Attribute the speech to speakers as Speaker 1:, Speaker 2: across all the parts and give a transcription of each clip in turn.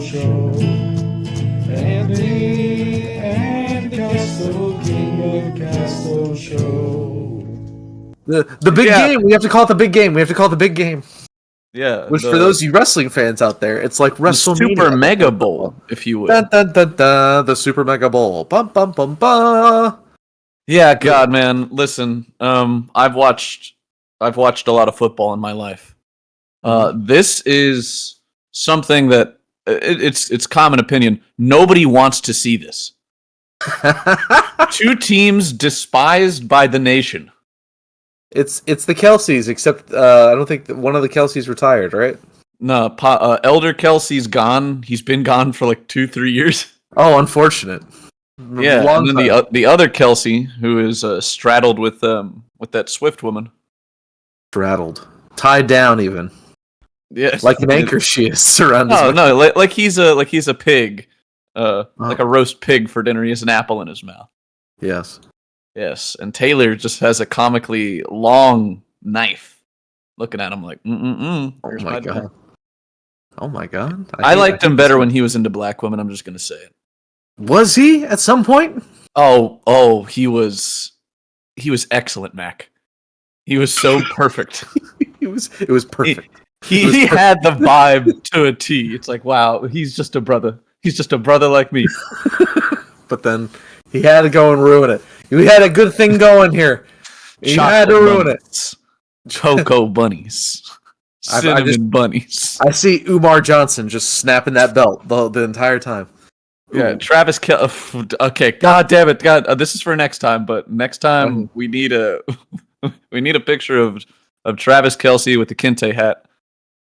Speaker 1: Show. Andy and Castoe, King of Castoe Show.
Speaker 2: The big game. We have to call it the big game.
Speaker 3: Yeah.
Speaker 2: Which, for those of you wrestling fans out there, it's like WrestleMania.
Speaker 3: Super Mega Bowl, if you would.
Speaker 2: Dun, dun, dun, dun, the Super Mega Bowl. Bum, bum, bum, bum.
Speaker 3: Yeah, God, man. Listen, I've watched a lot of football in my life. This is something that it's common opinion. Nobody wants to see this. Two teams despised by the nation.
Speaker 2: It's the Kelseys, except I don't think that one of the Kelseys retired, right?
Speaker 3: No, Elder Kelsey's gone. He's been gone for like 2-3 years.
Speaker 2: Oh, unfortunate.
Speaker 3: Yeah, and then the other Kelsey, who is straddled with that Swift woman.
Speaker 2: Straddled, tied down, even.
Speaker 3: Yeah,
Speaker 2: like an anchor she is around.
Speaker 3: No, like he's a pig, like a roast pig for dinner. He has an apple in his mouth.
Speaker 2: Yes,
Speaker 3: and Taylor just has a comically long knife, looking at him like,
Speaker 2: Oh my god!
Speaker 3: I liked him better when he was into black women. I'm just gonna say it.
Speaker 2: Was he at some point?
Speaker 3: Oh, he was excellent, Mac. He was so perfect.
Speaker 2: It was perfect.
Speaker 3: He had the vibe to a T. It's like, wow, he's just a brother. He's just a brother like me.
Speaker 2: But then he had to go and ruin it. We had a good thing going here. He had to ruin it.
Speaker 3: Choco bunnies. Cinnamon bunnies.
Speaker 2: I see Umar Johnson just snapping that belt the entire time.
Speaker 3: Yeah, Travis okay, god damn it. God, this is for next time, but next time we need a picture of Travis Kelce with the Kente hat.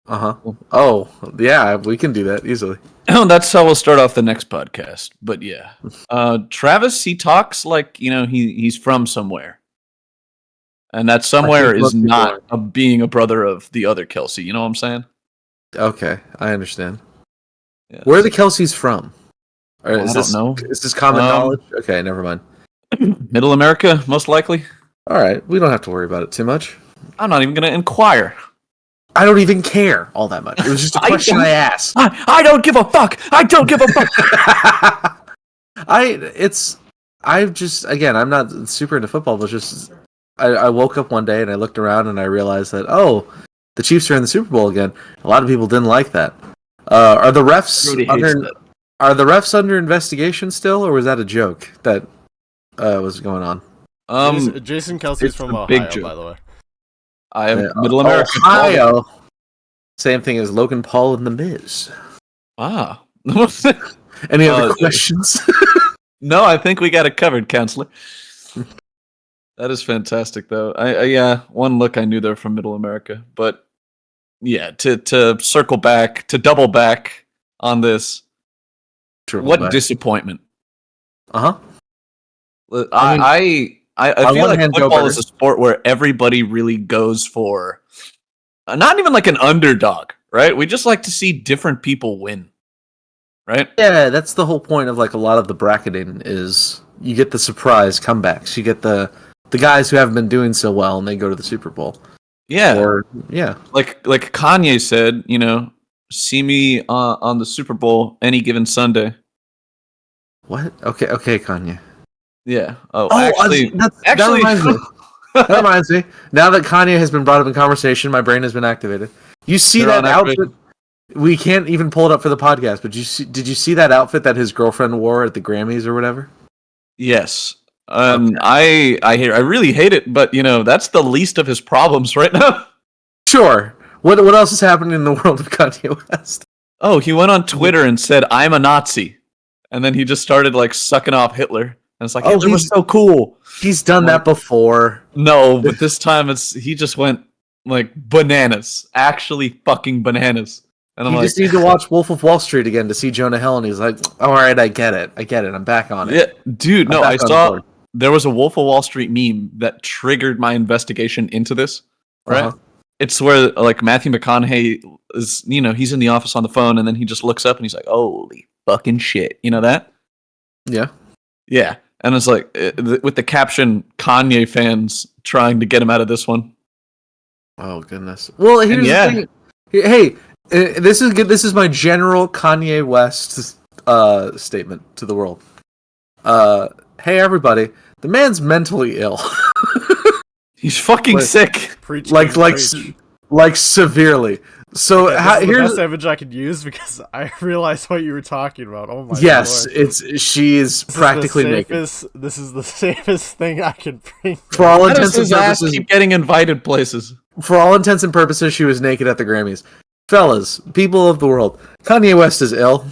Speaker 2: Oh, yeah, we can do that easily.
Speaker 3: That's how we'll start off the next podcast. But yeah. Travis, he talks like, he's from somewhere. And that somewhere is not being a brother of the other Kelce. You know what I'm saying?
Speaker 2: Okay, I understand.
Speaker 3: Yeah.
Speaker 2: Where are the Kelceys from? Or
Speaker 3: I don't know.
Speaker 2: Is this common knowledge? Okay, never mind.
Speaker 3: Middle America, most likely.
Speaker 2: All right, we don't have to worry about it too much.
Speaker 3: I'm not even going to inquire.
Speaker 2: I don't even care all that much. It was just a question I asked.
Speaker 3: I don't give a fuck. I don't give a fuck.
Speaker 2: I'm not super into football, but just I woke up one day and I looked around and I realized that the Chiefs are in the Super Bowl again. A lot of people didn't like that. Are the refs under investigation still, or was that a joke that was going on?
Speaker 4: Jason Kelce's from Ohio, by the way.
Speaker 3: I am Middle America.
Speaker 2: Ohio. Same thing as Logan Paul and The Miz.
Speaker 3: Ah.
Speaker 2: Any other questions?
Speaker 3: No, I think we got it covered, counselor. That is fantastic, though. Yeah, one look I knew they're from Middle America, but yeah, to circle back, to double back on this, disappointment. I feel like football is a sport where everybody really goes for not even like an underdog, right? We just like to see different people win, right?
Speaker 2: Yeah, that's the whole point of like a lot of the bracketing is you get the surprise comebacks. You get the guys who haven't been doing so well and they go to the Super Bowl.
Speaker 3: Yeah.
Speaker 2: Like
Speaker 3: Kanye said, see me on the Super Bowl any given Sunday.
Speaker 2: What? Okay, Kanye.
Speaker 3: Yeah.
Speaker 2: That reminds me. That reminds me. Now that Kanye has been brought up in conversation, my brain has been activated. You see that outfit? We can't even pull it up for the podcast, but did you see that outfit that his girlfriend wore at the Grammys or whatever?
Speaker 3: Yes. I really hate it, but that's the least of his problems right now.
Speaker 2: Sure. What else is happening in the world of Kanye West?
Speaker 3: Oh, he went on Twitter and said, "I'm a Nazi," and then he just started like sucking off Hitler. And it's like, Hitler was so cool.
Speaker 2: He's done that before.
Speaker 3: No, but this time he just went like bananas. Actually fucking bananas. And
Speaker 2: you just need to watch Wolf of Wall Street again to see Jonah Hill, and he's like, all right, I get it. I'm back on it.
Speaker 3: Yeah, dude, no, I saw there was a Wolf of Wall Street meme that triggered my investigation into this, right? It's where like Matthew McConaughey is, he's in the office on the phone, and then he just looks up and he's like, holy fucking shit. You know that?
Speaker 2: Yeah.
Speaker 3: Yeah. And it's like, with the caption, Kanye fans trying to get him out of this one.
Speaker 2: Oh, goodness. Well, here's the thing. Hey, This is good. This is my general Kanye West statement to the world. Hey everybody, the man's mentally ill.
Speaker 3: He's fucking sick.
Speaker 4: Preach,
Speaker 2: like severely. So
Speaker 4: okay,
Speaker 2: here's
Speaker 4: the best image I could use because I realized what you were talking about. Oh my
Speaker 2: yes,
Speaker 4: Lord.
Speaker 2: She is practically naked.
Speaker 4: This is the safest thing I can bring.
Speaker 2: For all intents and
Speaker 3: his ass
Speaker 2: purposes,
Speaker 3: keep getting invited places.
Speaker 2: For all intents and purposes, she was naked at the Grammys. Fellas, people of the world, Kanye West is ill,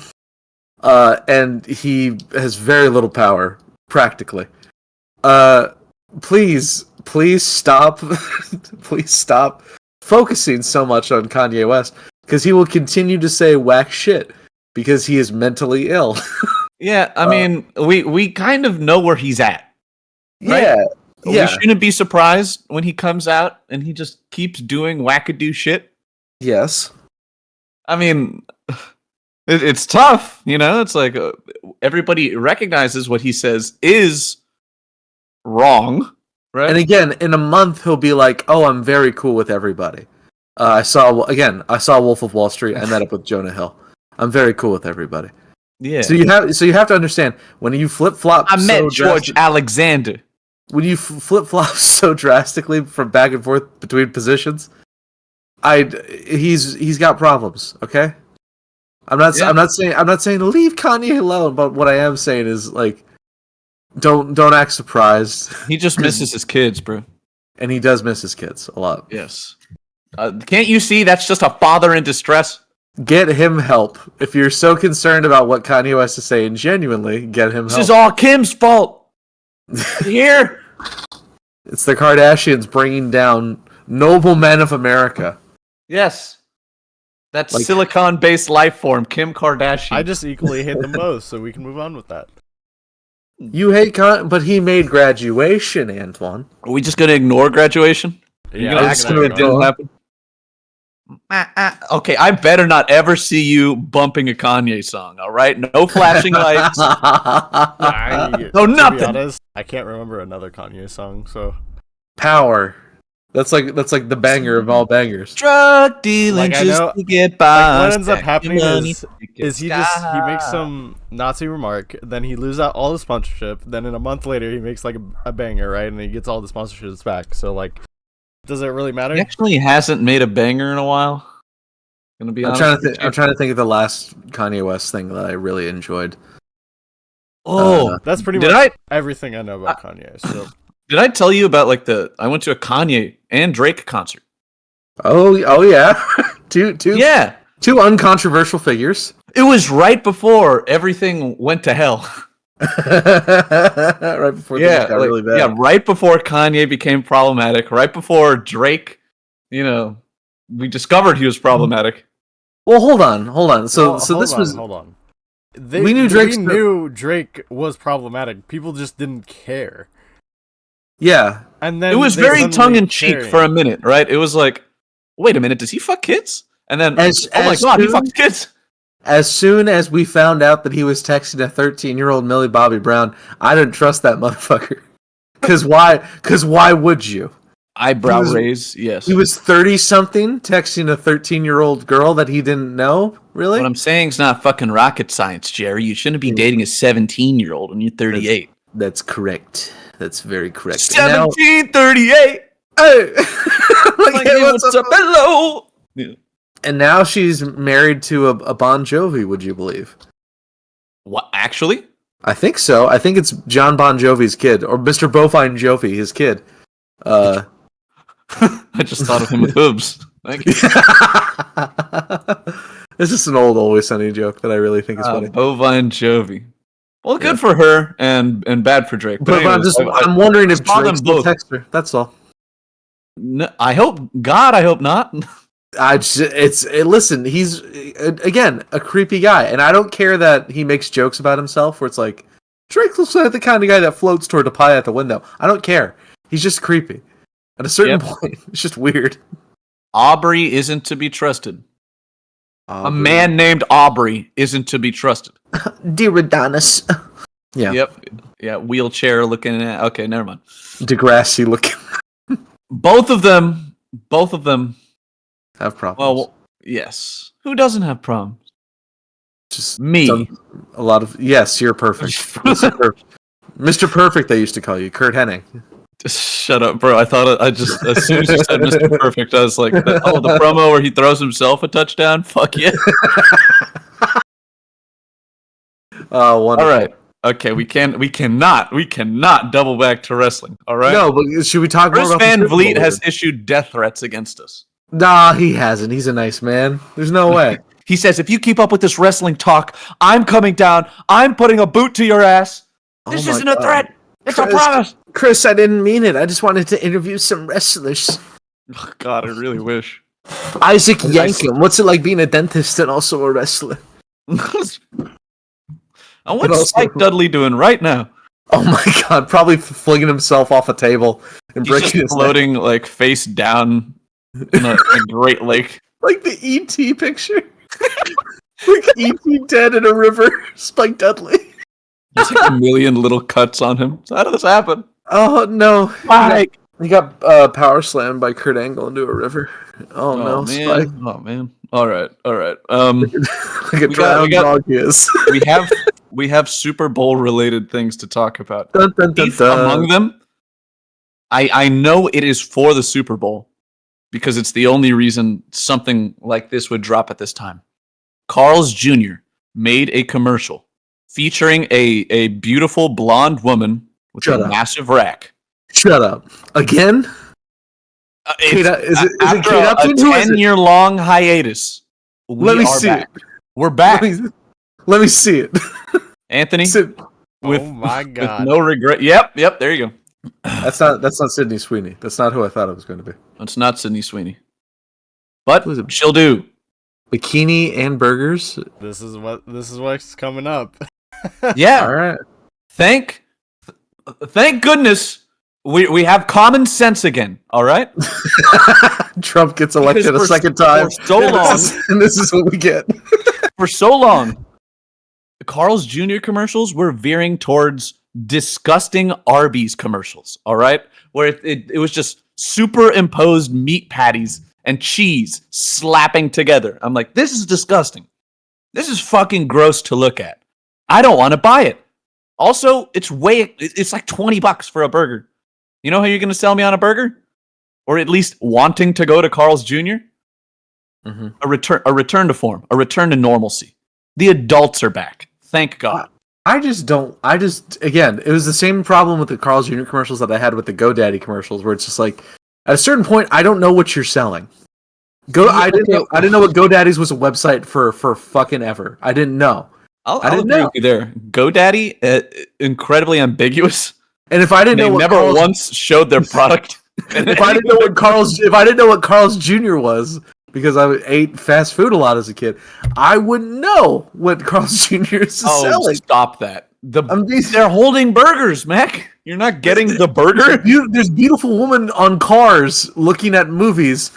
Speaker 2: and he has very little power, practically. Please stop, please stop focusing so much on Kanye West, because he will continue to say whack shit because he is mentally ill.
Speaker 3: Yeah, I mean, we kind of know where he's at. Right?
Speaker 2: Yeah.
Speaker 3: We shouldn't be surprised when he comes out and he just keeps doing wackadoo shit.
Speaker 2: Yes.
Speaker 3: I mean, it's tough, you know? It's like everybody recognizes what he says is wrong, right?
Speaker 2: And again, in a month, he'll be like, oh, I'm very cool with everybody. I saw Wolf of Wall Street. I met up with Jonah Hill. I'm very cool with everybody.
Speaker 3: Yeah.
Speaker 2: So you have to understand, when you flip-flop
Speaker 3: I met George Alexander.
Speaker 2: When you flip-flop so drastically from back and forth between positions, he's got problems, okay? I'm not saying leave Kanye alone, but what I am saying is, like, don't act surprised.
Speaker 3: He just misses his kids, bro.
Speaker 2: And he does miss his kids a lot.
Speaker 3: Yes. Can't you see that's just a father in distress?
Speaker 2: Get him help. If you're so concerned about what Kanye West is saying, genuinely, get him help.
Speaker 3: This is all Kim's fault. Here.
Speaker 2: It's the Kardashians bringing down noble men of America.
Speaker 3: Yes. That silicon-based life form, Kim Kardashian.
Speaker 4: I just equally hate them both, so we can move on with that.
Speaker 2: You hate but he made graduation, Antwan.
Speaker 3: Are we just going to ignore graduation?
Speaker 4: Yeah,
Speaker 3: it didn't happen? Okay, I better not ever see you bumping a Kanye song, all right? No flashing lights. No, nothing.
Speaker 4: To be honest, I can't remember another Kanye song, so...
Speaker 2: Power. That's like the banger of all bangers.
Speaker 3: Drug dealing just to get by.
Speaker 4: What ends up happening is he makes some Nazi remark, then he loses out all the sponsorship, then in a month later he makes like a banger, right? And he gets all the sponsorships back. So like, does it really matter?
Speaker 3: He actually hasn't made a banger in a while. Gonna be honest.
Speaker 2: I'm trying to think of the last Kanye West thing that I really enjoyed.
Speaker 4: That's pretty much everything I know about Kanye. So.
Speaker 3: Did I tell you about I went to a Kanye and Drake concert?
Speaker 2: Oh yeah, two uncontroversial figures.
Speaker 3: It was right before everything went to hell.
Speaker 2: Right before things got really bad.
Speaker 3: Yeah, right before Kanye became problematic. Right before Drake, we discovered he was problematic.
Speaker 2: Well, hold on. So hold on.
Speaker 4: We knew Drake was problematic. People just didn't care.
Speaker 2: Yeah.
Speaker 4: And then
Speaker 3: it was very tongue-in-cheek for a minute, right? It was like, wait a minute, does he fuck kids? And then, oh my god, he fucks kids?
Speaker 2: As soon as we found out that he was texting a 13-year-old Millie Bobby Brown, I didn't trust that motherfucker. Because why would you?
Speaker 3: Eyebrow raise, yes.
Speaker 2: He was 30-something texting a 13-year-old girl that he didn't know? Really?
Speaker 3: What I'm saying is not fucking rocket science, Jerry. You shouldn't be dating a 17-year-old when you're 38.
Speaker 2: That's correct. That's very correct.
Speaker 3: 1738.
Speaker 2: Hey,
Speaker 3: what's up? Hello. Yeah.
Speaker 2: And now she's married to a Bon Jovi. Would you believe?
Speaker 3: What? Actually,
Speaker 2: I think so. I think it's John Bon Jovi's kid, or Mr. Bovine Jovi, his kid.
Speaker 3: I just thought of him with boobs. Thank you.
Speaker 2: It's just an old Always Sunny joke that I really think is funny.
Speaker 3: Bovine Jovi. Well, good for her and bad for Drake.
Speaker 2: But anyways, I'm wondering if Drake still texts her. That's all.
Speaker 3: No, I hope not.
Speaker 2: Listen, he's again a creepy guy, and I don't care that he makes jokes about himself where it's like Drake looks like the kind of guy that floats toward a pie at the window. I don't care. He's just creepy. At a certain point, it's just weird.
Speaker 3: Aubrey isn't to be trusted.
Speaker 2: Aubrey.
Speaker 3: A man named Aubrey isn't to be trusted.
Speaker 2: Dear Adonis. Yeah.
Speaker 3: Yep. Yeah. Wheelchair looking at. Okay, never mind.
Speaker 2: Degrassi looking.
Speaker 3: Both of them
Speaker 2: have problems.
Speaker 3: Well, Yes. Who doesn't have problems?
Speaker 2: Just
Speaker 3: Me.
Speaker 2: a lot of yes. You're perfect, Mr. Perfect. They used to call you Kurt Hennig.
Speaker 3: Just shut up, bro. I thought I just as soon as you said Mr. Perfect, I was like, the promo where he throws himself a touchdown. Fuck yeah.
Speaker 2: Oh,
Speaker 3: All right. Okay, we cannot double back to wrestling. All right.
Speaker 2: No, but should we talk
Speaker 3: Chris
Speaker 2: more about
Speaker 3: Van
Speaker 2: the Super
Speaker 3: Vliet
Speaker 2: Bowl
Speaker 3: has
Speaker 2: then?
Speaker 3: issued death threats against us.
Speaker 2: Nah, he hasn't. He's a nice man. There's no way.
Speaker 3: He says, if you keep up with this wrestling talk, I'm coming down. I'm putting a boot to your ass. This
Speaker 2: Oh my
Speaker 3: isn't a
Speaker 2: God.
Speaker 3: threat. It's a
Speaker 2: Chris.
Speaker 3: promise.
Speaker 2: Chris, I didn't mean it. I just wanted to interview some wrestlers.
Speaker 3: Oh, God, I really wish.
Speaker 2: Isaac Yankem. What's it like being a dentist and also a wrestler?
Speaker 3: And what's Spike Dudley doing right now?
Speaker 2: Oh my God, probably flinging himself off a table and
Speaker 3: He's
Speaker 2: breaking
Speaker 3: just
Speaker 2: his
Speaker 3: floating like face down in a Great Lake.
Speaker 2: like the E.T. picture. Like E.T. dead in a river. Spike Dudley.
Speaker 3: There's like a million little cuts on him. So how did this happen?
Speaker 2: Oh no.
Speaker 3: Spike.
Speaker 2: He got power slammed by Kurt Angle into a river. Oh no,
Speaker 3: man.
Speaker 2: Spike.
Speaker 3: Oh man. All right.
Speaker 2: Like a drowned
Speaker 3: got-
Speaker 2: dog he is.
Speaker 3: we have Super Bowl related things to talk about.
Speaker 2: Dun, dun, dun,
Speaker 3: Chief
Speaker 2: dun.
Speaker 3: among them, I know it is for the Super Bowl because it's the only reason something like this would drop at this time. Carl's Jr. made a commercial featuring a beautiful blonde woman with
Speaker 2: Shut
Speaker 3: a
Speaker 2: up.
Speaker 3: massive rack.
Speaker 2: Shut up. Again? Kate, is it
Speaker 3: After
Speaker 2: Kate Upton? Who
Speaker 3: a
Speaker 2: is it?
Speaker 3: 10-year-long hiatus, we
Speaker 2: Let me
Speaker 3: are
Speaker 2: see
Speaker 3: back.
Speaker 2: it.
Speaker 3: We're back.
Speaker 2: Let me see it.
Speaker 3: Anthony,
Speaker 2: Sid-
Speaker 3: with,
Speaker 4: Oh my
Speaker 3: with
Speaker 4: God.
Speaker 3: no regret. Yep, there you go.
Speaker 2: That's not Sydney Sweeney. That's not who I thought it was going to be.
Speaker 3: It's not Sydney Sweeney. But
Speaker 2: Who is it?
Speaker 3: she'll do.
Speaker 2: Bikini and burgers.
Speaker 4: This is what's coming up.
Speaker 3: Yeah.
Speaker 2: All right.
Speaker 3: Thank goodness we have common sense again. All right.
Speaker 2: Trump gets elected
Speaker 3: Because
Speaker 2: a second time.
Speaker 3: For so long,
Speaker 2: And this is what we get.
Speaker 3: for so long, Carl's Jr. commercials were veering towards disgusting Arby's commercials. All right, where it was just superimposed meat patties and cheese slapping together. I'm like, this is disgusting. This is fucking gross to look at. I don't want to buy it. Also, it's like $20 for a burger. You know how you're going to sell me on a burger? Or at least wanting to go to Carl's Jr.?
Speaker 2: Mm-hmm.
Speaker 3: A return to form, a return to normalcy. The adults are back. Thank God.
Speaker 2: Again, it was the same problem with the Carl's Jr. commercials that I had with the GoDaddy commercials, where it's just like, at a certain point, I don't know what you're selling. I didn't know what GoDaddy's was a website for fucking ever. I didn't know.
Speaker 3: I'll
Speaker 2: didn't
Speaker 3: agree
Speaker 2: know.
Speaker 3: with you there. GoDaddy, incredibly ambiguous.
Speaker 2: And if I didn't
Speaker 3: They
Speaker 2: know what
Speaker 3: never
Speaker 2: Carl's,
Speaker 3: once showed their product.
Speaker 2: if I didn't know what Carl's Jr. was, because I ate fast food a lot as a kid, I wouldn't know what Carl's Jr. is selling.
Speaker 3: Stop that.
Speaker 2: I'm just-
Speaker 3: They're holding burgers, Mac. You're not getting the burger.
Speaker 2: There's beautiful women on cars looking at movies,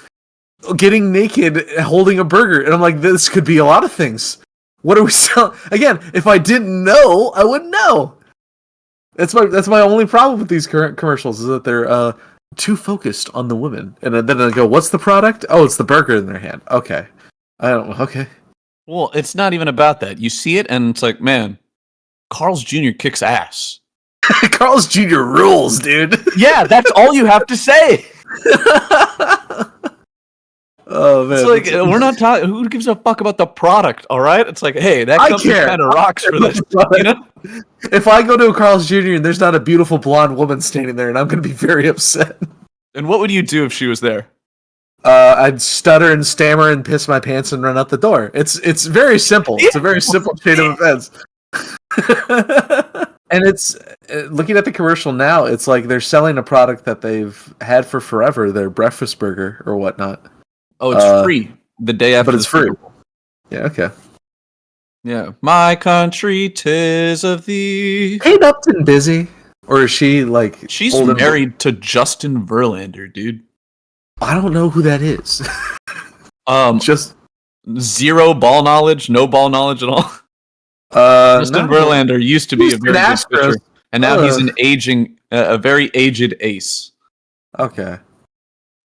Speaker 2: getting naked, holding a burger, and I'm like, this could be a lot of things. What are we selling? Again, if I didn't know, I wouldn't know. That's my only problem with these current commercials is that they're too focused on the women, and then I go, "What's the product? Oh, it's the burger in their hand." Okay, I don't know. Okay,
Speaker 3: Well, it's not even about that. You see it, and it's like, man, Carl's Jr. kicks ass.
Speaker 2: Carl's Jr. rules, dude.
Speaker 3: Yeah, that's all you have to say.
Speaker 2: Oh man,
Speaker 3: It's like we're not talking. Who gives a fuck about the product? All right, it's like, hey, that
Speaker 2: I
Speaker 3: company
Speaker 2: care.
Speaker 3: kind of rocks for this. You know?
Speaker 2: If I go to a Carl's Jr. and there's not a beautiful blonde woman standing there, and I'm going to be very upset.
Speaker 3: And what would you do if she was there?
Speaker 2: I'd stutter and stammer and piss my pants and run out the door. It's very simple. It's a very simple chain of events. And it's looking at the commercial now. It's like they're selling a product that they've had for forever. Their breakfast burger or whatnot.
Speaker 3: Oh, it's free the day after.
Speaker 2: But it's
Speaker 3: the
Speaker 2: free.
Speaker 3: Super Bowl.
Speaker 2: Yeah. Okay.
Speaker 3: Yeah, my country, 'tis of thee.
Speaker 2: Kate Upton busy, or is she like?
Speaker 3: She's
Speaker 2: old and-
Speaker 3: married to Justin Verlander, dude.
Speaker 2: I don't know who that is. Just
Speaker 3: Zero ball knowledge, no ball knowledge at all. Justin
Speaker 2: no.
Speaker 3: Verlander used to be
Speaker 2: He's
Speaker 3: a very
Speaker 2: an
Speaker 3: good
Speaker 2: Astros.
Speaker 3: pitcher, and now he's a very aged ace.
Speaker 2: Okay.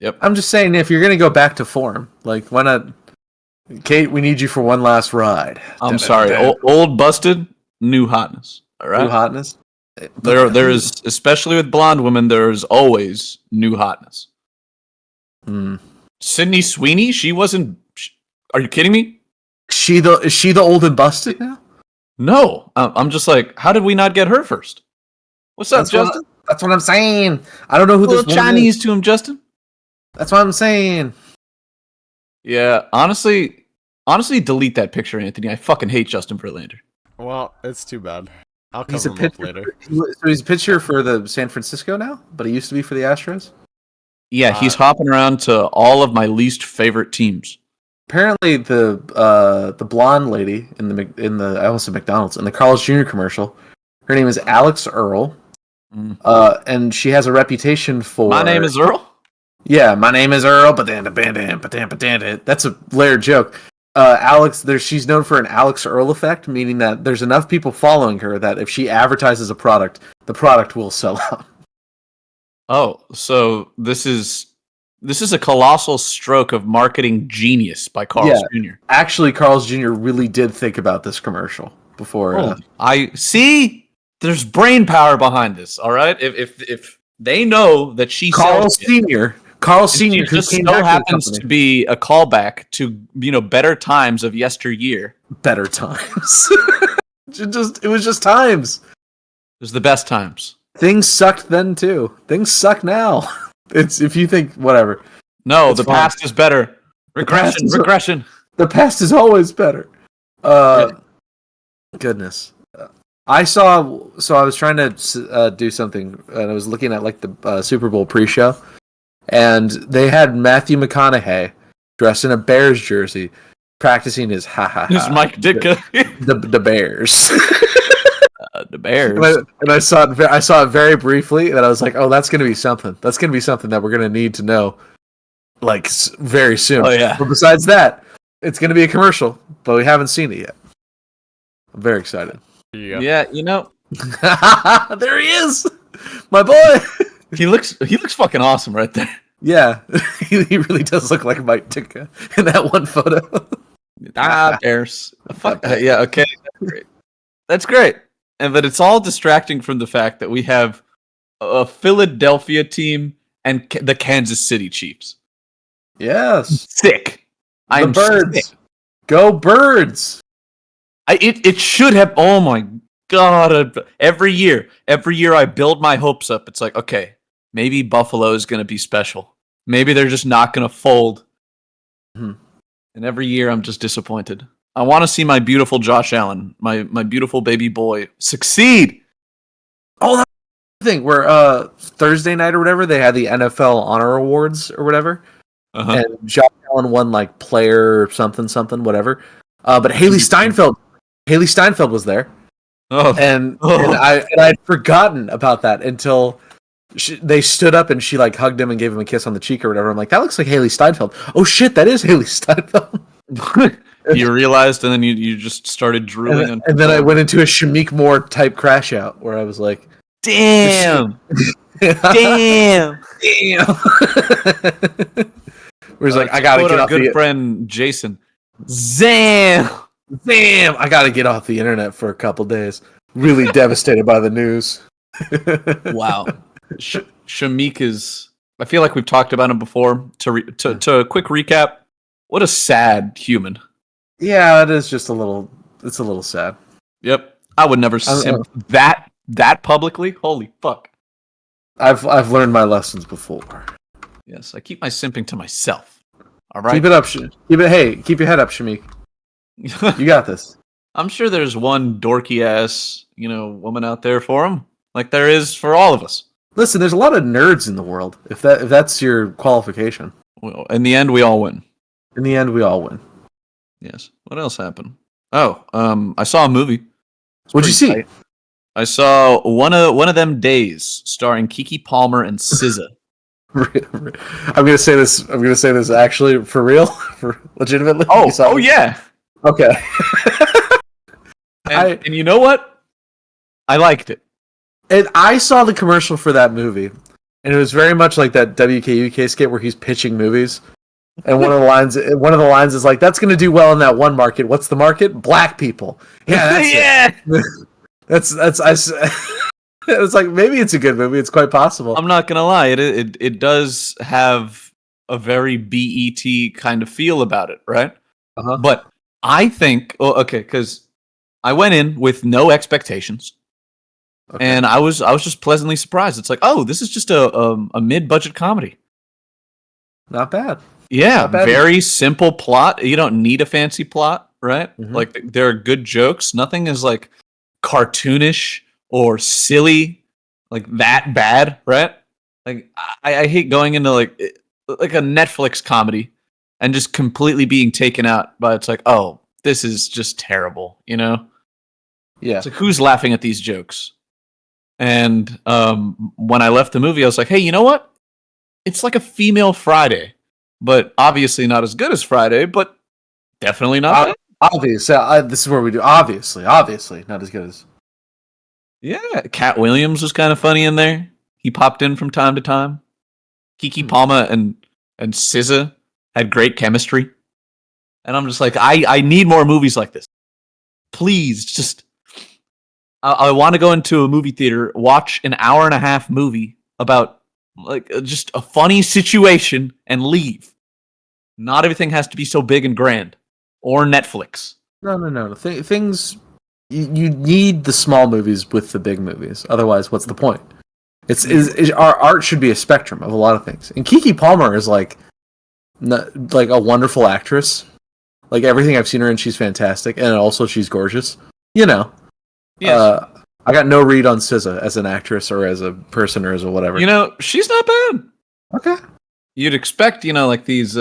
Speaker 3: Yep.
Speaker 2: I'm just saying, if you're gonna go back to form, like, why not Kate, we need you for one last ride.
Speaker 3: I'm sorry. Old busted, new hotness. All right.
Speaker 2: New hotness.
Speaker 3: There is, especially with blonde women, there is always new hotness. Sydney Sweeney, she wasn't. Are you kidding me?
Speaker 2: Is she the old and busted now?
Speaker 3: No, I'm just like, how did we not get her first? What's up, Justin?
Speaker 2: That's what I'm saying. I don't know who this
Speaker 3: Chinese is. To him, Justin.
Speaker 2: That's what I'm saying.
Speaker 3: Yeah, honestly, delete that picture, Anthony. I fucking hate Justin Verlander.
Speaker 4: Well, it's too bad. I'll cover him up later.
Speaker 2: So he's a pitcher for the San Francisco now, but he used to be for the Astros?
Speaker 3: Yeah, he's hopping around to all of my least favorite teams.
Speaker 2: Apparently, the blonde lady in the I almost said McDonald's in the Carl's Jr. commercial, her name is Alex Earl, and she has a reputation for.
Speaker 3: My name is Earl.
Speaker 2: Yeah, my name is Earl. That's a layered joke. Alex, she's known for an Alex Earl effect, meaning that there's enough people following her that if she advertises a product, the product will sell out.
Speaker 3: Oh, so this is a colossal stroke of marketing genius by Carl's Jr.
Speaker 2: Actually, Carl's Jr. really did think about this commercial before.
Speaker 3: I see. There's brain power behind this. All right, if they know that she
Speaker 2: Carl Sr. Carl Sr.
Speaker 3: just so happens to be a callback to better times of yesteryear.
Speaker 2: Better times. It was just times.
Speaker 3: It was the best times.
Speaker 2: Things sucked then too. Things suck now. It's if you think whatever.
Speaker 3: No, the past is better. Regression.
Speaker 2: The past is always better. Goodness. I was trying to do something, and I was looking at like the Super Bowl pre-show, and they had Matthew McConaughey dressed in a Bears jersey, practicing his
Speaker 3: His Mike Ditka.
Speaker 2: the Bears.
Speaker 3: The Bears.
Speaker 2: And I saw it very briefly, and I was like, "Oh, that's going to be something. That's going to be something that we're going to need to know, like very soon."
Speaker 3: Oh yeah.
Speaker 2: But besides that, it's going to be a commercial, but we haven't seen it yet. I'm very excited.
Speaker 3: Yeah,
Speaker 2: There he is, my boy.
Speaker 3: He looks fucking awesome right there.
Speaker 2: Yeah, he really does look like Mike Ditka in that one photo.
Speaker 3: Bears. Fuck. Yeah. Okay. That's great. But it's all distracting from the fact that we have a Philadelphia team and the Kansas City Chiefs.
Speaker 2: Yes.
Speaker 3: Sick.
Speaker 2: The Birds. Sick. Go Birds.
Speaker 3: It should have. Oh my God. Every year I build my hopes up. It's like, okay, maybe Buffalo is going to be special. Maybe they're just not going to fold. And every year I'm just disappointed. I want to see my beautiful Josh Allen, my beautiful baby boy, succeed.
Speaker 2: Oh, that's the thing where Thursday night or whatever, they had the NFL Honor Awards or whatever. And Josh Allen won like player something, whatever. But Haley Steinfeld was there. And I'd forgotten about that until they stood up and she like hugged him and gave him a kiss on the cheek or whatever. I'm like, that looks like Haley Steinfeld. Oh shit, that is Haley Steinfeld.
Speaker 3: You realized, and then you just started drooling.
Speaker 2: And then I went into a Shamik Moore type crash out where I was like,
Speaker 3: damn.
Speaker 2: Where he's like, I gotta get off
Speaker 3: good friend Jason. Zam.
Speaker 2: I gotta get off the internet for a couple days. Really devastated by the news.
Speaker 3: Wow. Shamik is. I feel like we've talked about him before. To a quick recap, what a sad human.
Speaker 2: Yeah, it is just a little. It's a little sad.
Speaker 3: Yep, I would never simp that publicly. Holy fuck!
Speaker 2: I've learned my lessons before.
Speaker 3: Yes, I keep my simping to myself. All right,
Speaker 2: keep it up. Keep your head up, Shamik. You got this.
Speaker 3: I'm sure there's one dorky ass, woman out there for him, like there is for all of us.
Speaker 2: Listen, there's a lot of nerds in the world. If that's your qualification.
Speaker 3: Well, in the end, we all win.
Speaker 2: In the end, we all win.
Speaker 3: Yes. What else happened? Oh, I saw a movie.
Speaker 2: What'd you see?
Speaker 3: Tight. I saw one of them days starring Keke Palmer and SZA.
Speaker 2: I'm gonna say this actually for real, for legitimately.
Speaker 3: Oh yeah.
Speaker 2: Okay.
Speaker 3: and you know what? I liked it.
Speaker 2: And I saw the commercial for that movie, and it was very much like that WKUK skit where he's pitching movies. And one of the lines is like, "That's going to do well in that one market. What's the market? Black people." Yeah, that's it's like maybe it's a good movie. It's quite possible.
Speaker 3: I'm not gonna lie, it does have a very BET kind of feel about it, right?
Speaker 2: Uh-huh.
Speaker 3: But I think, because I went in with no expectations, and I was just pleasantly surprised. It's like, oh, this is just a mid-budget comedy.
Speaker 2: Not bad.
Speaker 3: Yeah,
Speaker 2: Not bad.
Speaker 3: very simple plot. You don't need a fancy plot, right?
Speaker 2: Mhm.
Speaker 3: Like there are good jokes. Nothing is like cartoonish or silly, like that bad, right? Like I hate going into like a Netflix comedy and just completely being taken out by it's like, oh, this is just terrible, you know?
Speaker 2: Yeah.
Speaker 3: It's like, who's laughing at these jokes? And when I left the movie, I was like, hey, you know what? It's like a female Friday, but obviously not as good as Friday, but definitely not bad.
Speaker 2: Obviously, this is where we do. Obviously, not as good as.
Speaker 3: Yeah, Cat Williams was kind of funny in there. He popped in from time to time. Kiki Palma and SZA had great chemistry. And I'm just like, I need more movies like this. Please, just I want to go into a movie theater, watch an hour and a half movie about like just a funny situation and leave. Not everything has to be so big and grand. Or Netflix.
Speaker 2: No. Things you need the small movies with the big movies. Otherwise, what's the point? Our art should be a spectrum of a lot of things. And Keke Palmer is like a wonderful actress. Like everything I've seen her in, she's fantastic, and also she's gorgeous. You know.
Speaker 3: Yes.
Speaker 2: I got no read on SZA as an actress or as a person or as a whatever.
Speaker 3: You know, she's not bad.
Speaker 2: Okay.
Speaker 3: You'd expect, like these.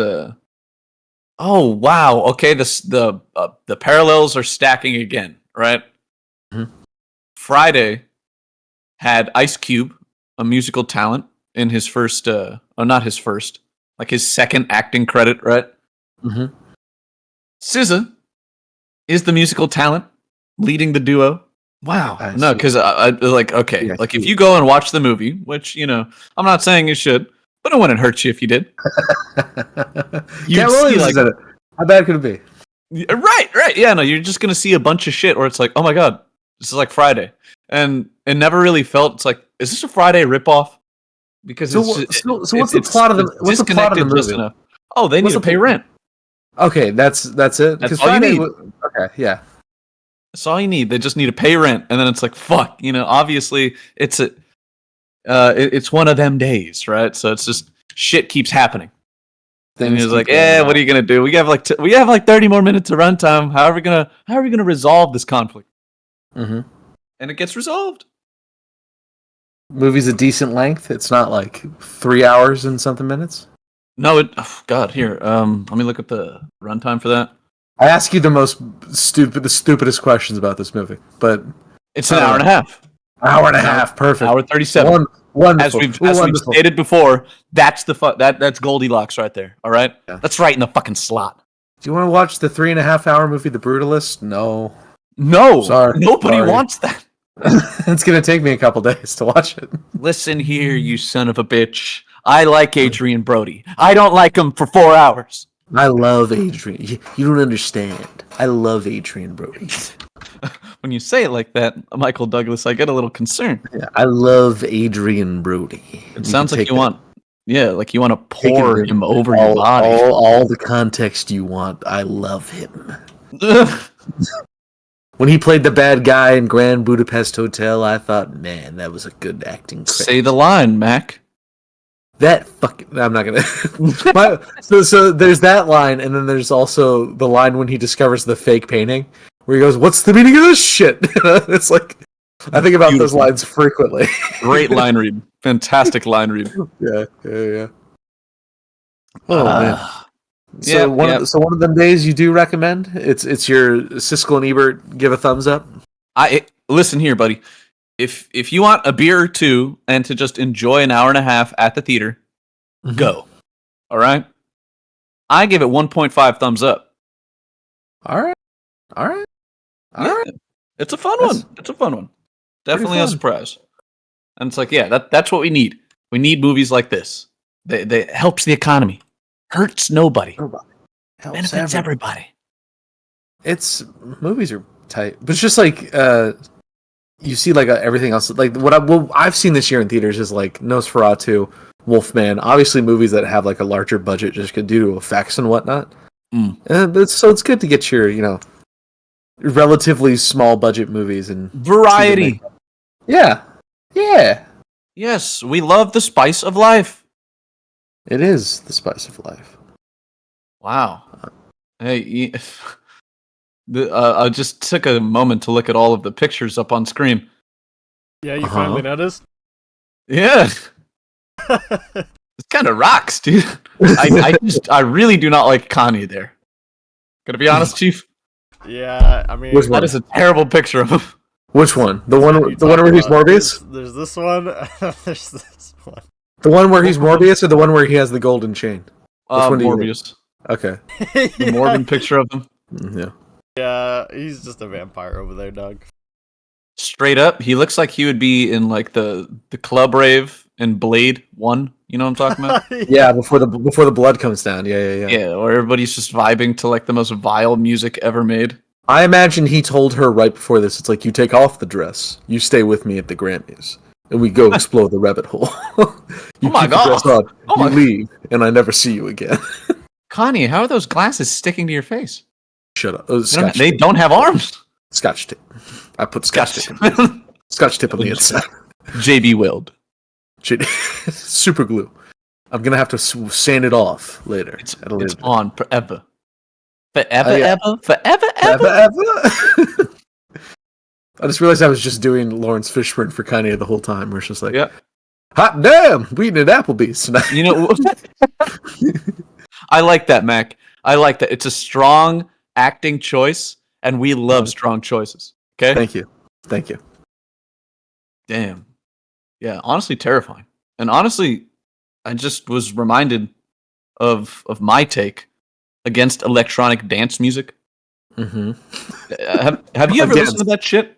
Speaker 3: Oh wow! Okay, the parallels are stacking again, right?
Speaker 2: Mm-hmm.
Speaker 3: Friday had Ice Cube, a musical talent, in his first, not his first, like his second acting credit, right?
Speaker 2: Mm-hmm.
Speaker 3: SZA is the musical talent leading the duo. Wow. No, because I like okay,
Speaker 2: yeah,
Speaker 3: like if you go and watch the movie, which I'm not saying you should, but it wouldn't hurt you if you did.
Speaker 2: Cat Williams is in it. How bad could it be?
Speaker 3: Right. Yeah, no, you're just gonna see a bunch of shit where it's like, oh my god, this is like Friday, and it never really felt. It's like, is this a Friday ripoff? Because
Speaker 2: so what's the plot of the movie?
Speaker 3: Enough. Oh, they need to pay rent.
Speaker 2: Okay, that's it.
Speaker 3: That's all Friday, you need.
Speaker 2: Okay, yeah.
Speaker 3: That's all you need. They just need to pay rent, and then it's like, fuck. Obviously, it's one of them days, right? So it's just shit keeps happening. And he's like, what are you gonna do? We have like 30 more minutes of runtime. How are we gonna resolve this conflict?
Speaker 2: Mm-hmm.
Speaker 3: And it gets resolved.
Speaker 2: Movie's a decent length. It's not like 3 hours and something minutes.
Speaker 3: No, God, here. Let me look at the runtime for that.
Speaker 2: I ask you the stupidest questions about this movie, but
Speaker 3: it's an hour and a half.
Speaker 2: Hour and a half, perfect.
Speaker 3: Hour 37.
Speaker 2: Wonderful.
Speaker 3: As we've stated before, that's that's Goldilocks right there. All right, that's right in the fucking slot.
Speaker 2: Do you want to watch the 3.5 hour movie, The Brutalist? No.
Speaker 3: Sorry, nobody wants that.
Speaker 2: It's gonna take me a couple days to watch it.
Speaker 3: Listen here, you son of a bitch. I like Adrian Brody. I don't like him for 4 hours.
Speaker 2: I love Adrian. You don't understand. I love Adrian Brody.
Speaker 3: When you say it like that, Michael Douglas, I get a little concerned.
Speaker 2: Yeah, I love Adrian Brody.
Speaker 3: It sounds like you want to pour him over your body.
Speaker 2: All the context you want. I love him. When he played the bad guy in Grand Budapest Hotel, I thought, man, that was a good acting.
Speaker 3: Say the line, Mac.
Speaker 2: I'm not gonna. So there's that line, and then there's also the line when he discovers the fake painting, where he goes, "What's the meaning of this shit?" It's like I think about those lines frequently.
Speaker 3: Great line read, fantastic line read.
Speaker 2: Yeah. Oh man. So
Speaker 3: one
Speaker 2: of them days you do recommend? It's your Siskel and Ebert give a thumbs up.
Speaker 3: Listen here, buddy. If you want a beer or two and to just enjoy an hour and a half at the theater, go. All right. I give it 1.5 thumbs up.
Speaker 2: All right.
Speaker 3: It's a fun one. It's a fun one. Definitely a surprise. And it's like, that's what we need. We need movies like this. They helps the economy. hurts nobody,
Speaker 2: Helps
Speaker 3: benefits everybody.
Speaker 2: It's movies are tight, but it's just like you see like everything else. Like what I've seen this year in theaters is like Nosferatu, Wolfman. Obviously, movies that have like a larger budget just due to effects and whatnot. So it's good to get your relatively small budget movies and
Speaker 3: Variety.
Speaker 2: Yeah.
Speaker 3: Yes, we love the spice of life.
Speaker 2: It is the spice of life.
Speaker 3: Wow. Hey, I just took a moment to look at all of the pictures up on screen.
Speaker 4: Yeah, you finally noticed?
Speaker 3: Yeah. It's kind of rocks, dude. I really do not like Kanye there. Gonna be honest, Chief.
Speaker 4: Yeah, I mean,
Speaker 3: that is a terrible picture of him.
Speaker 2: Which one? The one where he's Morbius?
Speaker 4: There's this one. There's this one.
Speaker 2: The one where he's Morbius, or the one where he has the golden chain? Which one do you
Speaker 3: Morbius.
Speaker 2: Okay.
Speaker 3: The Morbin picture of him.
Speaker 2: Yeah.
Speaker 4: Yeah, he's just a vampire over there, dog.
Speaker 3: Straight up, he looks like he would be in like the club rave in Blade 1. You know what I'm talking about?
Speaker 2: Yeah, before the blood comes down. Yeah.
Speaker 3: Yeah, where everybody's just vibing to like the most vile music ever made.
Speaker 2: I imagine he told her right before this, it's like, you take off the dress, you stay with me at the Grammys, and we go explore the rabbit hole. You
Speaker 3: my
Speaker 2: keep
Speaker 3: God.
Speaker 2: the dress on, you leave, and I never see you again.
Speaker 3: Kanye, how are those glasses sticking to your face?
Speaker 2: Shut up.
Speaker 3: They don't have arms.
Speaker 2: Scotch tape. I put scotch tape. Scotch tape on the inside.
Speaker 3: JB Weld.
Speaker 2: Super glue. I'm gonna have to sand it off later.
Speaker 3: It's on forever. Forever.
Speaker 2: I just realized I was just doing Lawrence Fishburne for Kanye the whole time. Where it's just like,
Speaker 3: yeah.
Speaker 2: Hot damn, we eating at Applebee's tonight.
Speaker 3: You know, I like that, Mac. I like that. It's a strong acting choice, and we love strong choices. Okay.
Speaker 2: Thank you.
Speaker 3: Damn. Yeah, honestly terrifying. And honestly, I just was reminded of my take against electronic dance music.
Speaker 2: Mm-hmm.
Speaker 3: Have you ever listened to that shit?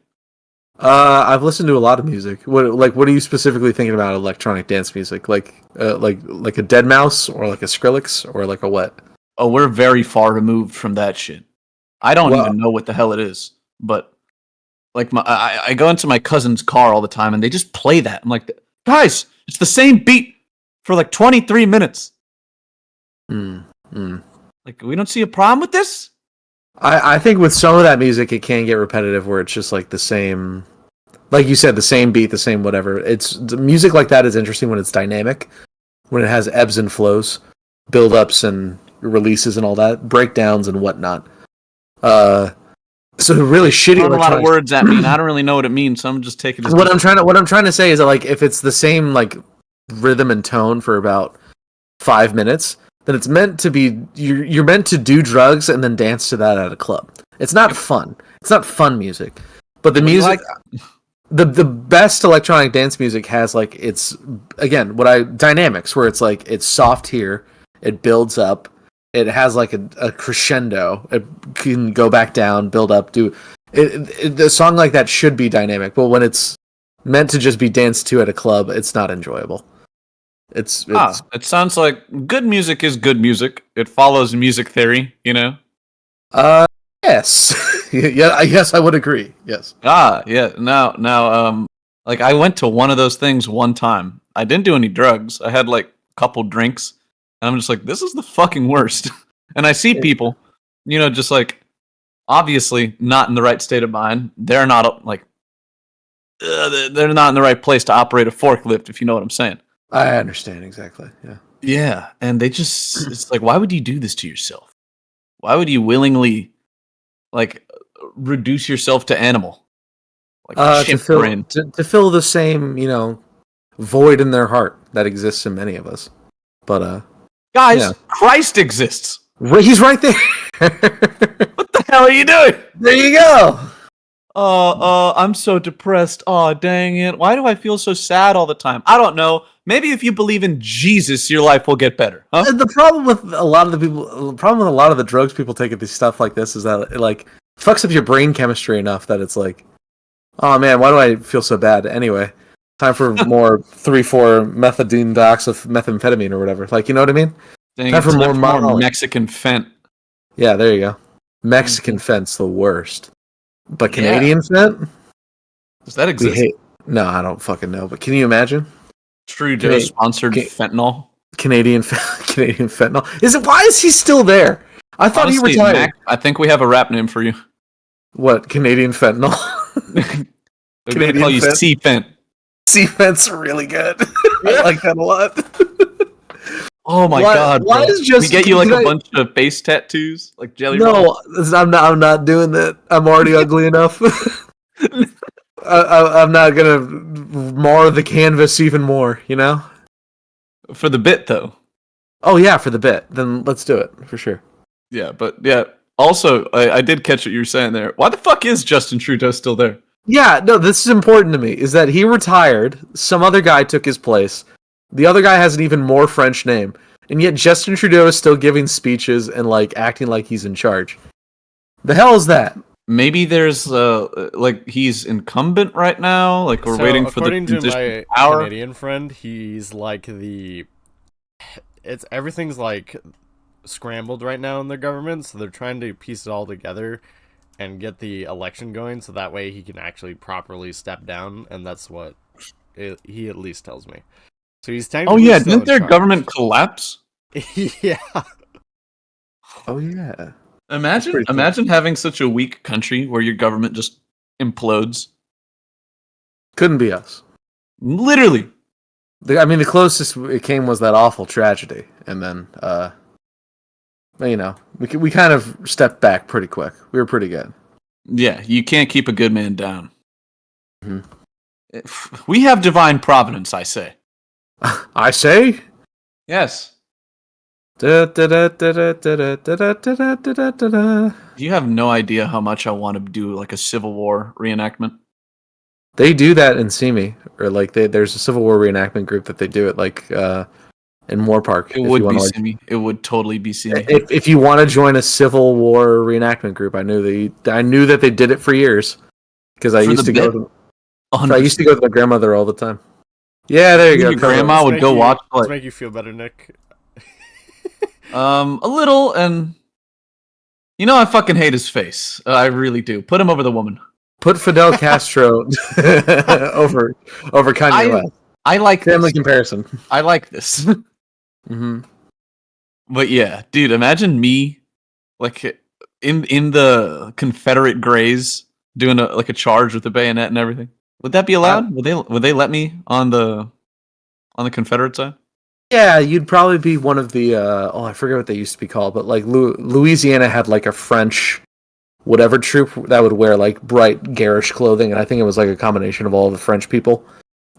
Speaker 2: I've listened to a lot of music. What are you specifically thinking about electronic dance music? Like a Dead Mouse or like a Skrillex or like a what?
Speaker 3: Oh, we're very far removed from that shit. I don't even know what the hell it is, but like I go into my cousin's car all the time and they just play that. I'm like, guys, it's the same beat for like 23 minutes. Like, we don't see a problem with this?
Speaker 2: I think with some of that music, it can get repetitive where it's just like the same, like you said, the same beat, the same whatever. It's the music like that is interesting when it's dynamic, when it has ebbs and flows, build-ups and releases and all that, breakdowns and whatnot. So really shitty.
Speaker 3: A lot of words at me, and I don't really know what it means, so I'm just taking it.
Speaker 2: What I'm trying to say is that, like, if it's the same like rhythm and tone for about 5 minutes, then it's meant to be you're meant to do drugs and then dance to that at a club. It's not fun. It's not fun music. But the music, the best electronic dance music has like it's again dynamics where it's like it's soft here, it builds up. It has like a crescendo. It can go back down, build up. A song like that should be dynamic, but when it's meant to just be danced to at a club, it's not enjoyable. It
Speaker 3: sounds like good music is good music. It follows music theory, you know.
Speaker 2: Yes, yes, I would agree. Yes.
Speaker 3: Yeah. Now, like I went to one of those things one time. I didn't do any drugs. I had like a couple drinks. And I'm just like, this is the fucking worst. And I see people, you know, just like, obviously not in the right state of mind. They're not like, they're not in the right place to operate a forklift, if you know what I'm saying.
Speaker 2: I understand exactly. Yeah.
Speaker 3: Yeah. And they just, it's like, why would you do this to yourself? Why would you willingly, like, reduce yourself to animal? Like,
Speaker 2: to fill the same, you know, void in their heart that exists in many of us. But,
Speaker 3: guys, yeah. Christ exists.
Speaker 2: He's right there.
Speaker 3: What the hell are you doing?
Speaker 2: There you go.
Speaker 3: I'm so depressed. Oh, dang it. Why do I feel so sad all the time? I don't know. Maybe if you believe in Jesus, your life will get better. Huh?
Speaker 2: The problem with a lot of the drugs people take at these stuff like this is that it like fucks up your brain chemistry enough that it's like, oh man, why do I feel so bad anyway? Time for more 3-4 methadone docs of methamphetamine or whatever. Like, you know what I mean?
Speaker 3: Dang,
Speaker 2: Time for more Molly.
Speaker 3: Mexican Fent.
Speaker 2: Yeah, there you go. Mexican Fent's the worst. But Canadian Fent?
Speaker 3: Does that exist?
Speaker 2: No, I don't fucking know. But can you imagine?
Speaker 3: Trudeau sponsored fentanyl.
Speaker 2: Canadian fentanyl. Why is he still there? I thought he retired.
Speaker 3: Mac, I think we have a rap name for you.
Speaker 2: What, Canadian fentanyl?
Speaker 3: They're going to call you C-Fent.
Speaker 2: C-Fent's really good. I like that a lot.
Speaker 3: Oh my god!
Speaker 2: Why is just
Speaker 3: we get you like a bunch of face tattoos, like jelly?
Speaker 2: No, I'm not doing that. I'm already ugly enough. I'm not gonna mar the canvas even more. You know.
Speaker 3: For the bit, though.
Speaker 2: Oh yeah, for the bit. Then let's do it for sure.
Speaker 3: Yeah, but yeah. Also, I did catch what you were saying there. Why the fuck is Justin Trudeau still there?
Speaker 2: Yeah, no, this is important to me. Is that he retired? Some other guy took his place. The other guy has an even more French name, and yet Justin Trudeau is still giving speeches and like acting like he's in charge. The hell is that?
Speaker 3: Maybe there's like he's incumbent right now. Like we're waiting for the
Speaker 4: transition to my
Speaker 3: power.
Speaker 4: Canadian friend, he's like everything's like scrambled right now in their government, so they're trying to piece it all together and get the election going, so that way he can actually properly step down, and that's what he at least tells me. So he's technically
Speaker 3: didn't their government collapse?
Speaker 4: Yeah.
Speaker 2: Oh yeah.
Speaker 3: Imagine having such a weak country where your government just implodes.
Speaker 2: Couldn't be us.
Speaker 3: Literally.
Speaker 2: The closest it came was that awful tragedy, and then we kind of stepped back pretty quick. We were pretty good.
Speaker 3: Yeah, you can't keep a good man down.
Speaker 2: Mm-hmm.
Speaker 3: We have divine providence, I say.
Speaker 2: I say?
Speaker 3: Yes.
Speaker 2: You
Speaker 3: have no idea how much I want to do like a Civil War reenactment.
Speaker 2: They do that in Simi, or like there's a Civil War reenactment group that they do it like in Moore Park.
Speaker 3: It would be Simi. It would totally be Simi.
Speaker 2: If you want to join a Civil War reenactment group, I knew that they did it for years because I used to go. I used to go with my grandmother all the time. Yeah, there you go.
Speaker 3: Your grandma would go watch.
Speaker 4: Does make you feel better, Nick?
Speaker 3: A little, and I fucking hate his face. I really do. Put him over the woman.
Speaker 2: Put Fidel Castro over Kanye West.
Speaker 3: I like
Speaker 2: family comparison.
Speaker 3: I like this.
Speaker 2: Mm-hmm.
Speaker 3: But yeah, dude, imagine me like in the Confederate Greys doing a charge with the bayonet and everything. Would that be allowed? Would they let me on the Confederate side?
Speaker 2: Yeah, you'd probably be one of the I forget what they used to be called, but like Louisiana had like a French whatever troop that would wear like bright garish clothing, and I think it was like a combination of all the French people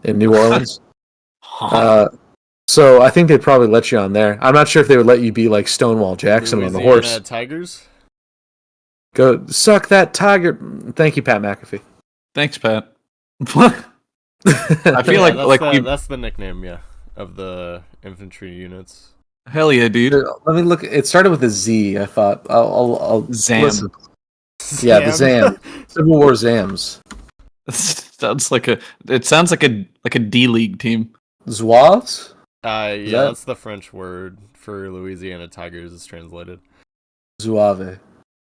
Speaker 2: in New Orleans. So I think they'd probably let you on there. I'm not sure if they would let you be like Stonewall Jackson
Speaker 4: Louisiana
Speaker 2: on the horse.
Speaker 4: Tigers?
Speaker 2: Go suck that tiger. Thank you, Pat McAfee.
Speaker 3: Thanks, Pat. I feel
Speaker 4: that's the nickname, yeah, of the infantry units.
Speaker 3: Hell yeah, dude.
Speaker 2: Let me look. It started with a Z. I thought I'll
Speaker 3: Zam.
Speaker 2: Listen. Yeah, the Zam. Civil War Zams.
Speaker 3: Sounds like a D League team.
Speaker 2: Zouaves?
Speaker 4: That's the French word for Louisiana Tigers is translated.
Speaker 2: Zouave.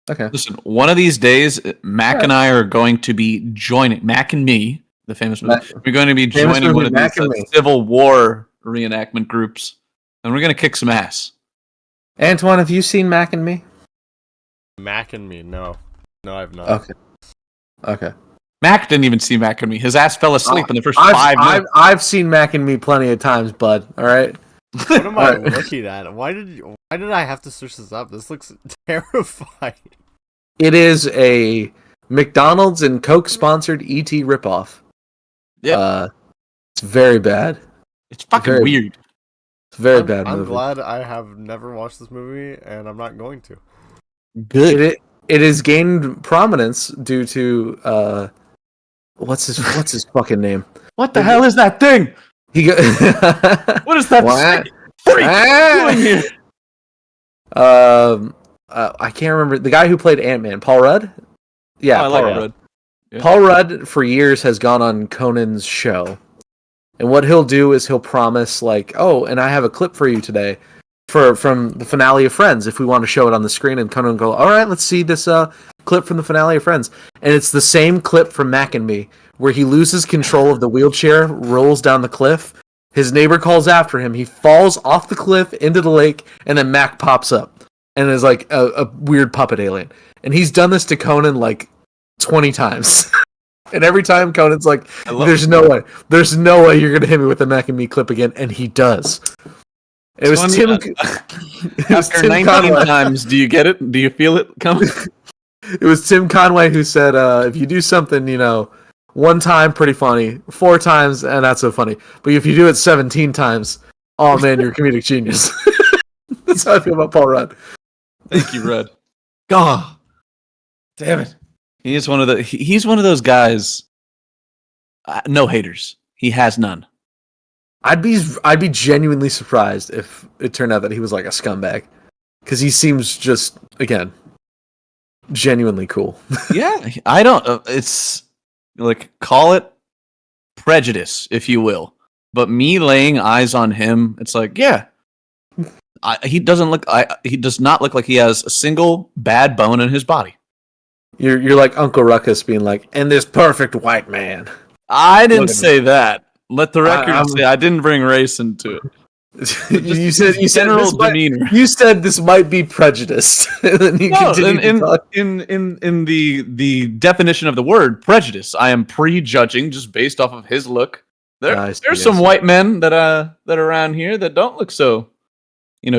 Speaker 2: Okay.
Speaker 3: Listen, one of these days, Mac and I are going to be joining. Mac and me, the famous movie. We're going to be joining one of these Civil War reenactment groups, and we're going to kick some ass.
Speaker 2: Antwan, have you seen Mac and Me?
Speaker 4: Mac and Me, no, I've not.
Speaker 2: Okay.
Speaker 3: Mac didn't even see Mac and Me. His ass fell asleep in the first 5 minutes.
Speaker 2: I've seen Mac and Me plenty of times, bud. All right.
Speaker 4: What am I looking at? Why did I have to search this up? This looks terrifying.
Speaker 2: It is a McDonald's and Coke sponsored ET ripoff.
Speaker 3: Yeah.
Speaker 2: It's very bad.
Speaker 3: It's fucking weird.
Speaker 2: It's a very bad movie.
Speaker 4: I'm glad I have never watched this movie, and I'm not going to.
Speaker 3: Good.
Speaker 2: It has gained prominence due to what's his fucking name?
Speaker 3: What the hell is that thing? What is that freak doing here?
Speaker 2: I can't remember the guy who played Ant-Man. Paul Rudd. Yeah,
Speaker 3: Paul Rudd. Yeah.
Speaker 2: Paul Rudd for years has gone on Conan's show, and what he'll do is he'll promise like, "Oh, and I have a clip for you today," from the finale of Friends, if we want to show it on the screen, and Conan go, all right, let's see this clip from the finale of Friends. And it's the same clip from Mac and Me, where he loses control of the wheelchair, rolls down the cliff. His neighbor calls after him. He falls off the cliff into the lake, and then Mac pops up and is like a weird puppet alien. And he's done this to Conan like 20 times. And every time Conan's like, there's no way you're going to hit me with the Mac and Me clip again. And he does. It was Tim.
Speaker 3: After Tim 19 Conway. Times, do you get it? Do you feel it coming?
Speaker 2: It was Tim Conway who said, if you do something, 1 time, pretty funny. 4 times, and not so funny. But if you do it 17 times, oh man, you're a comedic genius. That's how I feel about Paul Rudd.
Speaker 3: Thank you, Rudd. God, damn it. He's one of those guys. No haters. He has none.
Speaker 2: I'd be genuinely surprised if it turned out that he was like a scumbag, because he seems just, again, genuinely cool.
Speaker 3: Yeah, I don't. It's like, call it prejudice, if you will. But me laying eyes on him, it's like, yeah, he does not look like he has a single bad bone in his body. You're
Speaker 2: like Uncle Ruckus being like, and this perfect white man.
Speaker 3: I didn't say that. Let the record say I didn't bring race into it.
Speaker 2: you said
Speaker 3: general demeanor.
Speaker 2: You said this might be prejudiced. And then you
Speaker 3: in the definition of the word prejudice, I am prejudging just based off of his look. There's some white men that are around here that don't look so,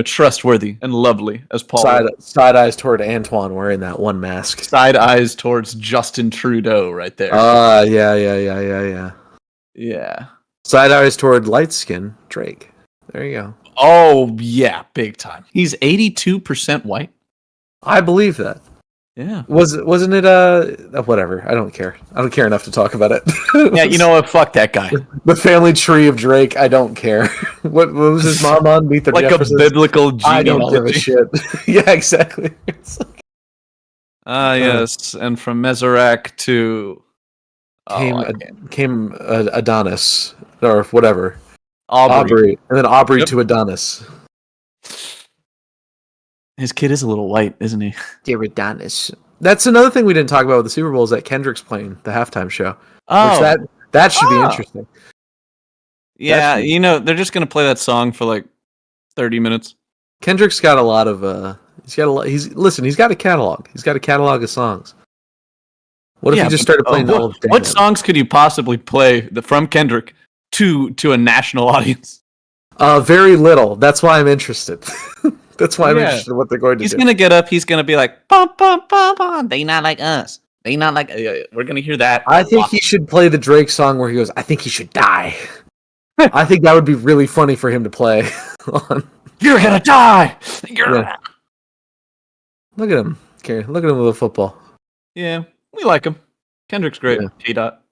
Speaker 3: trustworthy and lovely as Paul.
Speaker 2: Side eyes toward Antwan wearing that one mask.
Speaker 3: Side eyes towards Justin Trudeau right there.
Speaker 2: Yeah.
Speaker 3: Yeah.
Speaker 2: Side eyes toward light skin Drake. There you go.
Speaker 3: Oh yeah, big time. He's 82% white.
Speaker 2: I believe that.
Speaker 3: Yeah.
Speaker 2: Wasn't it whatever. I don't care. I don't care enough to talk about it.
Speaker 3: Yeah, you know what? Fuck that guy.
Speaker 2: The family tree of Drake, I don't care. What was his mom on? Meet the
Speaker 3: like
Speaker 2: Jeffersons?
Speaker 3: A biblical genealogy.
Speaker 2: I don't give a shit. Yeah, exactly.
Speaker 3: Yes, and from Meserac to
Speaker 2: came Adonis or whatever.
Speaker 3: Aubrey.
Speaker 2: And then Aubrey to Adonis.
Speaker 3: His kid is a little white, isn't he?
Speaker 2: Dear Adonis. That's another thing we didn't talk about with the Super Bowl is that Kendrick's playing the halftime show.
Speaker 3: Oh.
Speaker 2: That should be interesting.
Speaker 3: Yeah, they're just going to play that song for like 30 minutes.
Speaker 2: Kendrick's got a lot of he's got a catalog. He's got a catalog of songs. What if he just started playing all of them?
Speaker 3: What songs could you possibly play from Kendrick to a national audience?
Speaker 2: Very little. That's why I'm interested. That's why I'm interested in what they're going to do.
Speaker 3: He's going to get up. He's going to be like, bum, bum, bum, bum. They not like us. They not like... we're going to hear that.
Speaker 2: I think he should play the Drake song where he goes, I think he should die. I think that would be really funny for him to play on.
Speaker 3: You're going to die.
Speaker 2: Look at him. Okay, look at him with a football.
Speaker 3: Yeah, we like him. Kendrick's great. Yeah. T-Dot.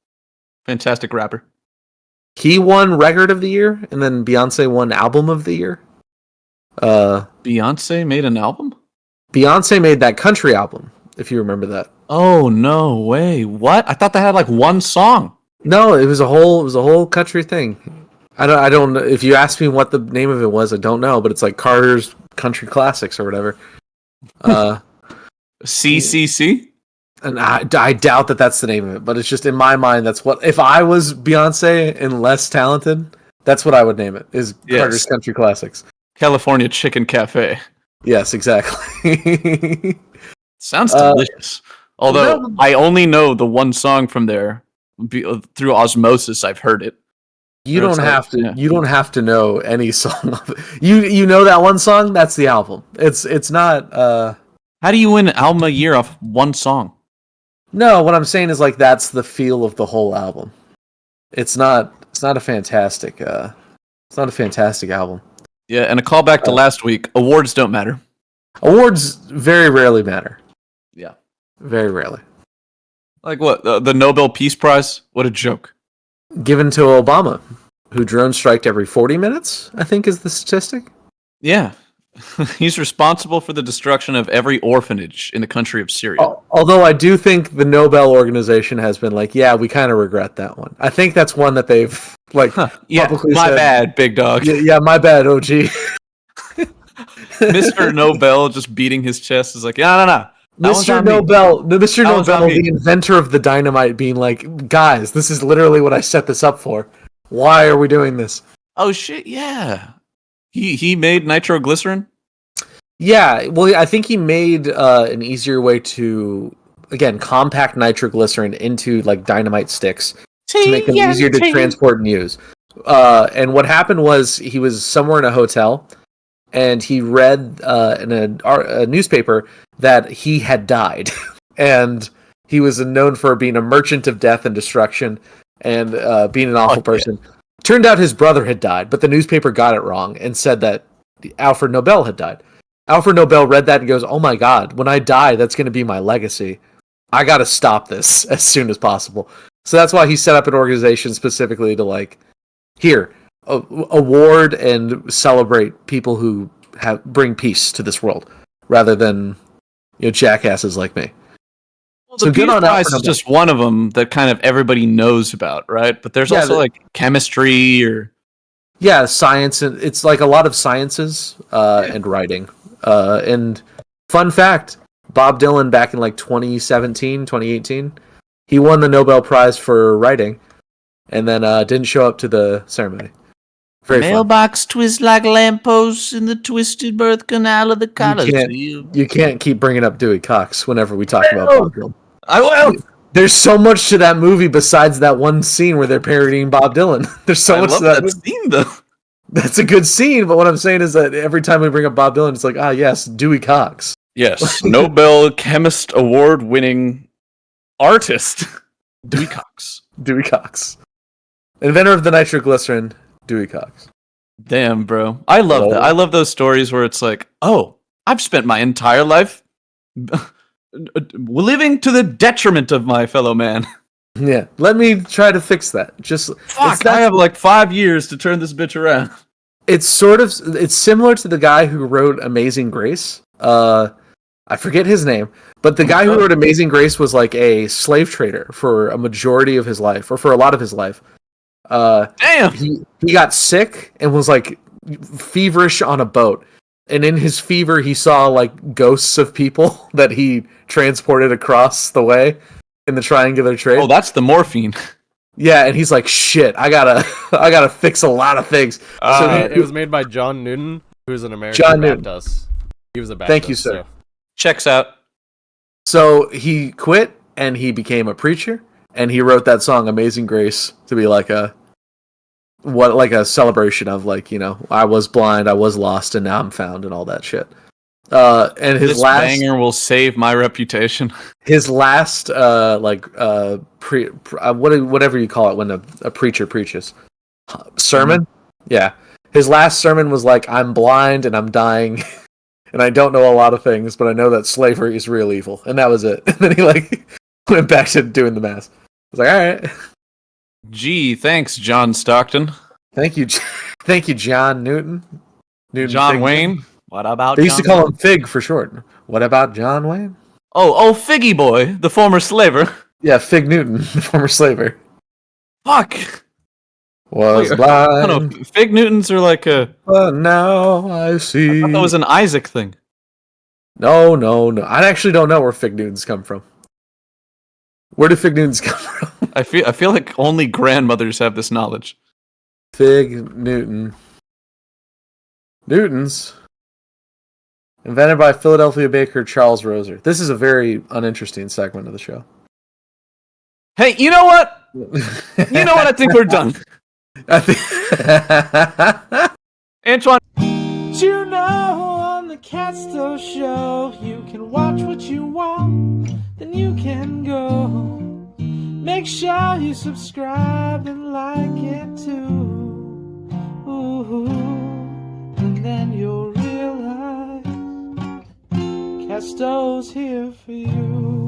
Speaker 3: Fantastic rapper.
Speaker 2: He won Record of the Year, and then Beyonce won Album of the Year.
Speaker 3: Beyonce made an album?
Speaker 2: Beyonce made that country album, if you remember that.
Speaker 3: Oh, no way. What? I thought they had like one song.
Speaker 2: No, it was a whole country thing. I don't know. If you ask me what the name of it was, I don't know, but it's like Carter's Country Classics or whatever.
Speaker 3: CCC?
Speaker 2: And I doubt that that's the name of it, but it's just in my mind, that's what, if I was Beyonce and less talented, that's what I would name it, is Carter's Country Classics.
Speaker 3: California Chicken Cafe.
Speaker 2: Yes, exactly.
Speaker 3: Sounds delicious. Although I only know the one song from there through osmosis. I've heard it.
Speaker 2: You don't have to. Yeah. You don't have to know any song of it. You know that one song? That's the album. It's not.
Speaker 3: How do you win album a year off one song?
Speaker 2: No, what I'm saying is like that's the feel of the whole album. It's not a fantastic. It's not a fantastic album.
Speaker 3: Yeah, and a callback to last week. Awards don't matter.
Speaker 2: Awards very rarely matter.
Speaker 3: Yeah,
Speaker 2: very rarely.
Speaker 3: Like what? The Nobel Peace Prize? What a joke.
Speaker 2: Given to Obama, who drone striked every 40 minutes, I think is the statistic.
Speaker 3: Yeah. He's responsible for the destruction of every orphanage in the country of Syria.
Speaker 2: Although I do think the Nobel organization has been like, yeah, we kind of regret that one. I think that's one that they've publicly
Speaker 3: my
Speaker 2: said,
Speaker 3: bad, big dog.
Speaker 2: Yeah, my bad, OG.
Speaker 3: Mr. Nobel just beating his chest is like, no. That one's
Speaker 2: Mr.
Speaker 3: on me.
Speaker 2: Nobel, Mr.
Speaker 3: That one's on
Speaker 2: Nobel,
Speaker 3: me.
Speaker 2: the inventor of the dynamite, being like, guys, this is literally what I set this up for. Why are we doing this?
Speaker 3: Oh shit, yeah. He made nitroglycerin?
Speaker 2: Yeah, well, I think he made an easier way to, again, compact nitroglycerin into like dynamite sticks to make them easier to transport and use. And what happened was he was somewhere in a hotel, and he read in a newspaper that he had died, and he was known for being a merchant of death and destruction, and being an awful person. Turned out his brother had died, but the newspaper got it wrong and said that Alfred Nobel had died. Alfred Nobel read that and goes, "Oh my God, when I die, that's going to be my legacy. I got to stop this as soon as possible." So that's why he set up an organization specifically to like, here, award and celebrate people who bring peace to this world, rather than jackasses like me.
Speaker 3: Well, the Peace Prize is just one of them that kind of everybody knows about, right? But there's also like chemistry or
Speaker 2: science, and it's like a lot of sciences and writing. And fun fact, Bob Dylan back in like 2017, 2018, he won the Nobel Prize for writing, and then didn't show up to the ceremony. Very
Speaker 3: mailbox twist like lampposts in the twisted birth canal of the Colosseum.
Speaker 2: You can't keep bringing up Dewey Cox whenever we talk about Bob Dylan.
Speaker 3: I will.
Speaker 2: There's so much to that movie besides that one scene where they're parodying Bob Dylan. There's so much to that
Speaker 3: scene, though.
Speaker 2: That's a good scene, but what I'm saying is that every time we bring up Bob Dylan, it's like, yes, Dewey Cox.
Speaker 3: Yes, Nobel Chemist Award-winning artist, Dewey Cox.
Speaker 2: Dewey Cox. Inventor of the nitroglycerin, Dewey Cox.
Speaker 3: Damn, bro. I love that. I love those stories where it's like, oh, I've spent my entire life living to the detriment of my fellow man.
Speaker 2: Yeah, let me try to fix that.
Speaker 3: I have like 5 years to turn this bitch around.
Speaker 2: It's similar to the guy who wrote Amazing Grace. I forget his name, but the guy who wrote Amazing Grace was like a slave trader for a majority of his life, or for a lot of his life.
Speaker 3: Damn!
Speaker 2: He got sick and was like feverish on a boat. And in his fever, he saw like ghosts of people that he transported across the way in the triangular trade.
Speaker 3: Oh, that's the morphine.
Speaker 2: Yeah, and he's like, "Shit, I gotta fix a lot of things."
Speaker 4: So it was made by John Newton, who's an American Baptist. He was a Baptist.
Speaker 2: Thank you, sir.
Speaker 4: So.
Speaker 3: Checks out.
Speaker 2: So he quit and he became a preacher, and he wrote that song "Amazing Grace" to be like a celebration of I was blind, I was lost, and now I'm found, and all that shit. And his last
Speaker 3: banger will save my reputation.
Speaker 2: His last whatever you call it when a preacher preaches, sermon. Mm-hmm. Yeah, his last sermon was like, "I'm blind and I'm dying, and I don't know a lot of things, but I know that slavery is real evil," and that was it. And then he went back to doing the mass. I was like, all right.
Speaker 3: Gee, thanks, John Stockton.
Speaker 2: Thank you, John Newton.
Speaker 3: John
Speaker 2: Fig.
Speaker 3: Wayne. What about?
Speaker 2: They used to call him Fig for short. What about John Wayne?
Speaker 3: Oh, Figgy Boy, the former slaver.
Speaker 2: Yeah, Fig Newton, the former slaver.
Speaker 3: Fuck.
Speaker 2: Was blind.
Speaker 3: No, Fig Newtons are like a.
Speaker 2: But now I see.
Speaker 3: I thought that was an Isaac thing.
Speaker 2: No. I actually don't know where Fig Newtons come from. Where do Fig Newtons come from?
Speaker 3: I feel like only grandmothers have this knowledge.
Speaker 2: Fig Newton. Newtons. Invented by Philadelphia baker Charles Roser. This is a very uninteresting segment of the show.
Speaker 3: Hey, you know what? I think we're done. Antwan.
Speaker 1: You know, on the Castoe show, you can watch what you want, then you can go. Make sure you subscribe and like it too. Ooh, and then you'll realize Castoe's here for you.